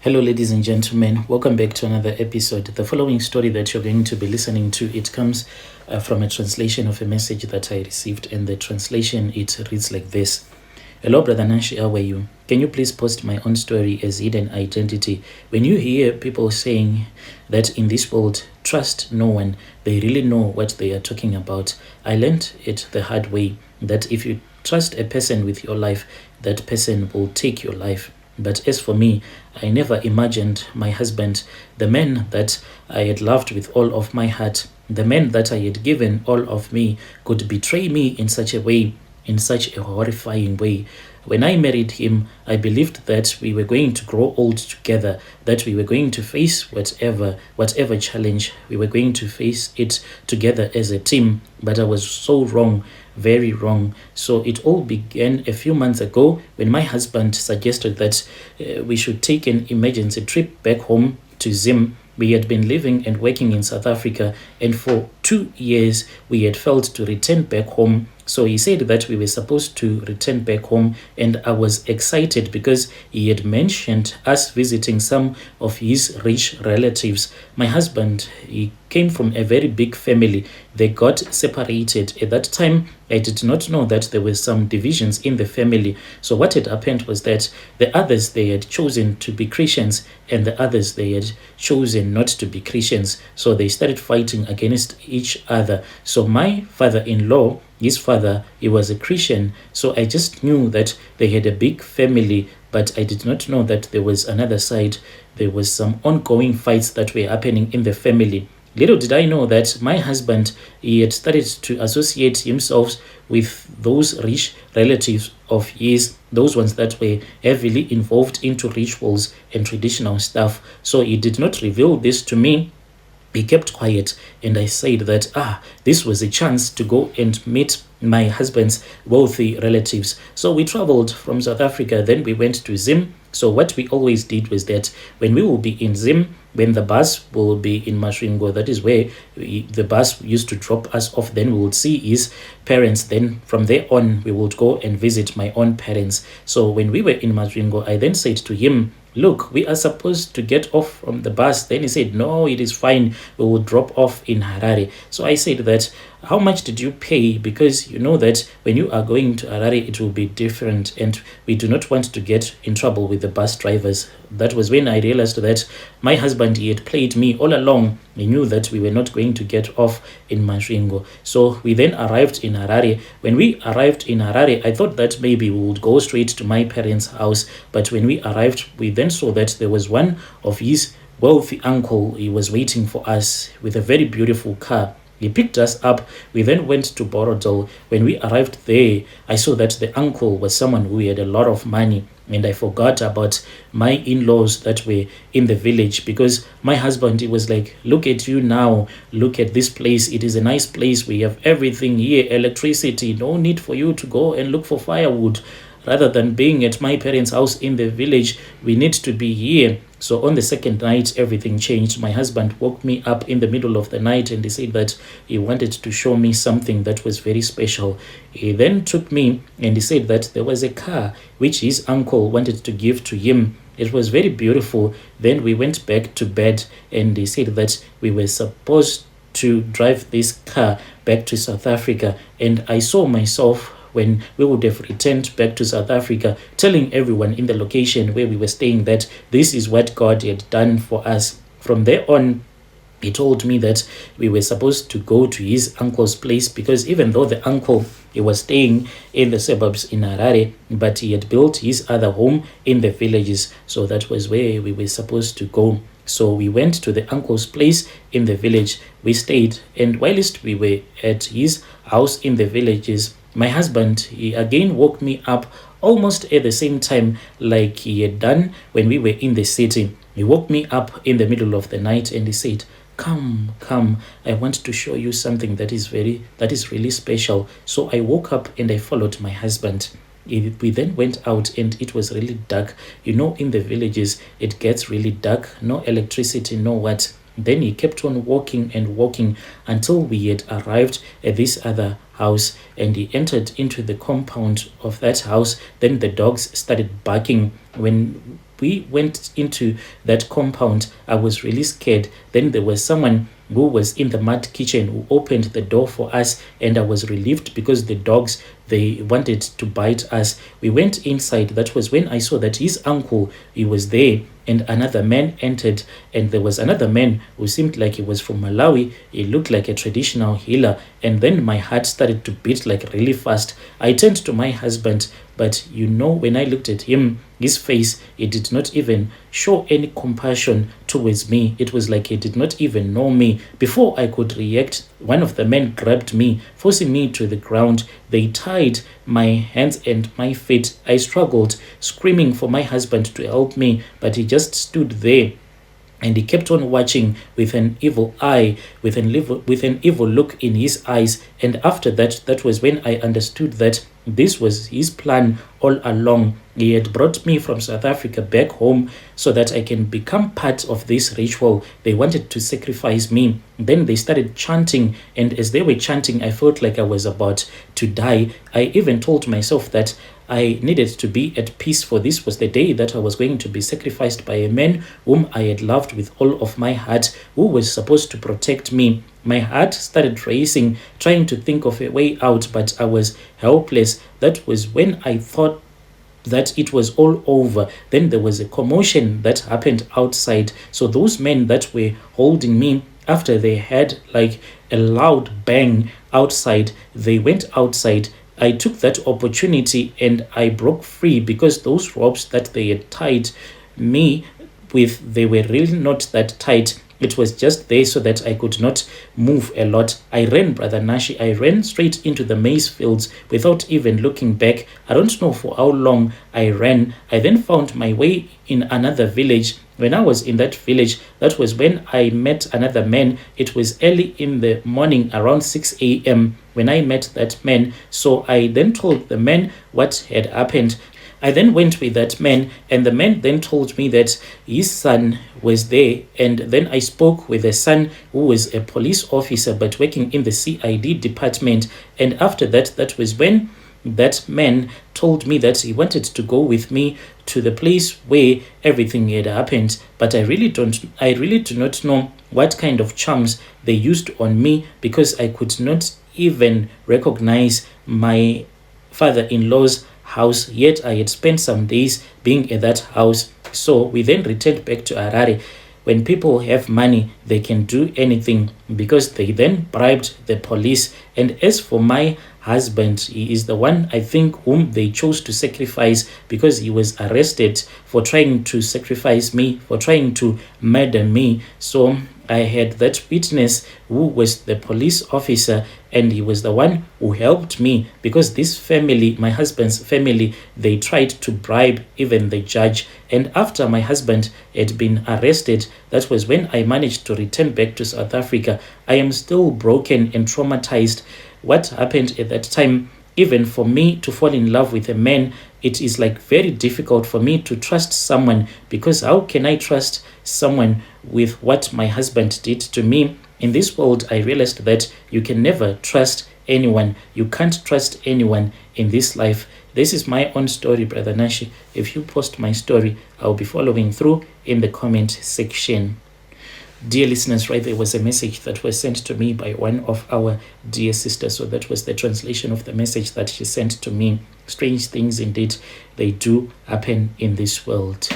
Hello, ladies and gentlemen. Welcome back to another episode. The following story that you're going to be listening to, it comes from a translation of a message that I received, and the translation, it reads like this. Hello, Brother Nashi, how are you? Can you please post my own story as hidden identity? When you hear people saying that in this world, trust no one, they really know what they are talking about. I learned it the hard way, that if you trust a person with your life, that person will take your life. But as for me, I never imagined my husband, the man that I had loved with all of my heart, the man that I had given all of me, could betray me in such a way, in such a horrifying way. When I married him, I believed that we were going to grow old together, that we were going to face whatever challenge, we were going to face it together as a team. But I was so wrong, very wrong. So it all began a few months ago when my husband suggested that we should take an emergency trip back home to Zim. We had been living and working in South Africa, and for 2 years we had failed to return back home. So he said that we were supposed to return back home, and I was excited because he had mentioned us visiting some of his rich relatives. My husband, he came from a very big family. They got separated. At that time, I did not know that there were some divisions in the family. So what had happened was that the others, they had chosen to be Christians, and the others, they had chosen not to be Christians. So they started fighting against each other. So my father-in-law, his father, he was a Christian. So I just knew that they had a big family, but I did not know that there was another side. There was some ongoing fights that were happening in the family. Little did I know that my husband, he had started to associate himself with those rich relatives of his, those ones that were heavily involved into rituals and traditional stuff. So he did not reveal this to me. He kept quiet, and I said that this was a chance to go and meet my husband's wealthy relatives. So we traveled from South Africa, then we went to Zim. So what we always did was that when we will be in Zim, when the bus will be in Masvingo, that is where the bus used to drop us off, then we would see his parents. Then from there on, we would go and visit my own parents. So when we were in Masvingo, I then said to him, look, we are supposed to get off from the bus. Then he said, no, it is fine. We will drop off in Harare. So I said that, how much did you pay? Because you know that when you are going to Harare, it will be different, and we do not want to get in trouble with the bus drivers. That was when I realized that my husband, he had played me all along. He knew that we were not going to get off in Masvingo. So we then arrived in Harare. When we arrived in Harare, I thought that maybe we would go straight to my parents' house. But when we arrived, we then saw that there was one of his wealthy uncle. He was waiting for us with a very beautiful car. He picked us up. We then went to Borodol. When we arrived there, I saw that the uncle was someone who had a lot of money, and I forgot about my in-laws that were in the village, because my husband, he was like, look at you now, look at this place, it is a nice place, we have everything here, electricity, no need for you to go and look for firewood. Rather than being at my parents' house in the village, we need to be here. So on the second night, everything changed. My husband woke me up in the middle of the night, and he said that he wanted to show me something that was very special. He then took me, and he said that there was a car which his uncle wanted to give to him. It was very beautiful. Then we went back to bed, and he said that we were supposed to drive this car back to South Africa. And I saw myself, when we would have returned back to South Africa, telling everyone in the location where we were staying that this is what God had done for us. From there on, he told me that we were supposed to go to his uncle's place, because even though the uncle, he was staying in the suburbs in Harare, but he had built his other home in the villages. So that was where we were supposed to go. So we went to the uncle's place in the village. We stayed, and whilst we were at his house in the villages, my husband, he again woke me up almost at the same time like he had done when we were in the city. He woke me up in the middle of the night, and he said, come, I want to show you something that is really special. So I woke up and I followed my husband. We then went out, and it was really dark. You know, in the villages, it gets really dark, no electricity, no what. Then he kept on walking and walking until we had arrived at this other house, and he entered into the compound of that house. Then the dogs started barking. When we went into that compound, I was really scared. Then there was someone who was in the mud kitchen who opened the door for us, and I was relieved because the dogs, they wanted to bite us. We went inside. That was when I saw that his uncle, he was there, and another man entered, and there was another man who seemed like he was from Malawi. He looked like a traditional healer, and then my heart started to beat like really fast. I turned to my husband, but when I looked at him, his face, he did not even show any compassion towards me. It was like he did not even know me. Before I could react, one of the men grabbed me, forcing me to the ground. They tied my hands and my feet. I struggled, screaming for my husband to help me, but he just stood there. And he kept on watching with an evil eye, with an evil look in his eyes. And after that, that was when I understood that this was his plan all along. He had brought me from South Africa back home so that I can become part of this ritual. They wanted to sacrifice me. Then they started chanting, and as they were chanting, I felt like I was about to die. I even told myself that I needed to be at peace, for this was the day that I was going to be sacrificed by a man whom I had loved with all of my heart, who was supposed to protect me. My heart started racing, trying to think of a way out, but I was helpless. That was when I thought that it was all over. Then there was a commotion that happened outside. So those men that were holding me, after they had like a loud bang outside, they went outside. I took that opportunity and I broke free, because those ropes that they had tied me with, they were really not that tight. It was just there so that I could not move a lot. I ran, Brother Nashi. I ran straight into the maize fields without even looking back. I don't know for how long I ran. I then found my way in another village. When I was in that village, that was when I met another man. It was early in the morning, around 6 a.m. when I met that man. So I then told the man what had happened. I then went with that man, and the man then told me that his son was there. And then I spoke with the son, who was a police officer but working in the CID department. And after that, that was when that man told me that he wanted to go with me to the place where everything had happened. But I really do not know what kind of charms they used on me, because I could not even recognize my father-in-law's house, yet I had spent some days being at that house. So we then returned back to Harare. When people have money, they can do anything, because they then bribed the police. And as for my husband, he is the one, I think, whom they chose to sacrifice, because he was arrested for trying to sacrifice me, for trying to murder me. So I had that witness who was the police officer, and he was the one who helped me, because this family, my husband's family, they tried to bribe even the judge. And after my husband had been arrested, that was when I managed to return back to South Africa. I am still broken and traumatized. What happened at that time, even for me to fall in love with a man, it is like very difficult for me to trust someone, because how can I trust someone with what my husband did to me? In this world, I realized that you can never trust anyone. You can't trust anyone in this life. This is my own story, Brother Nashi. If you post my story, I'll be following through in the comment section. Dear listeners, right, there was a message that was sent to me by one of our dear sisters. So that was the translation of the message that she sent to me. Strange things indeed, they do happen in this world.